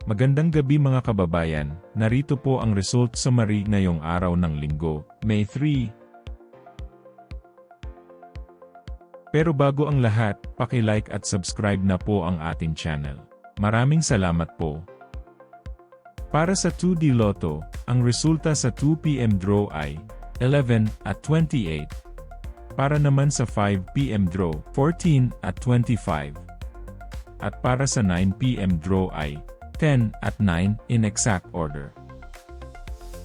Magandang gabi mga kababayan, narito po ang result summary ngayong araw ng Linggo, May 3. Pero bago ang lahat, paki-like at subscribe na po ang ating channel. Maraming salamat po. Para sa 2D Lotto, ang resulta sa 2 PM draw ay 11 at 28. Para naman sa 5 PM draw, 14 at 25. At para sa 9 PM draw ay 10 at 9 in exact order.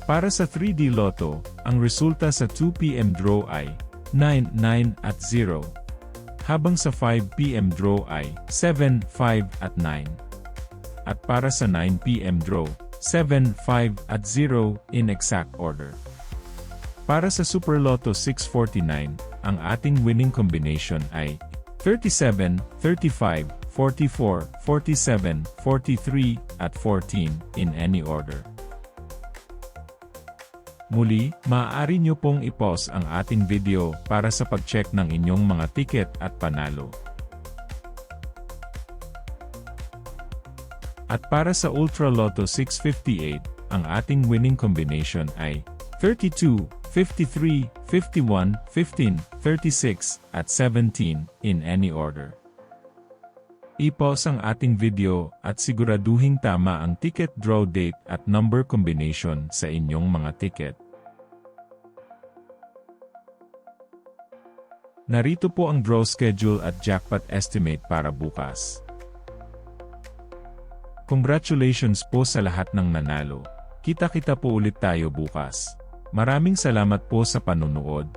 Para sa 3D Lotto, ang resulta sa 2 PM draw ay 9, 9 at 0. Habang sa 5 PM draw ay 7, 5 at 9. At para sa 9 PM draw, 7, 5 at 0 in exact order. Para sa Super Lotto 649, ang ating winning combination ay 37, 35, 44, 47, 43, at 14 in any order. Muli, maaari nyo pong i-pause ang ating video para sa pag-check ng inyong mga ticket at panalo. At para sa Ultra Lotto 658, ang ating winning combination ay 32, 53, 51, 15, 36, at 17 in any order. I-pause ang ating video at siguraduhing tama ang ticket draw date at number combination sa inyong mga ticket. Narito po ang draw schedule at jackpot estimate para bukas. Congratulations po sa lahat ng nanalo. Kita-kita po ulit tayo bukas. Maraming salamat po sa panonood.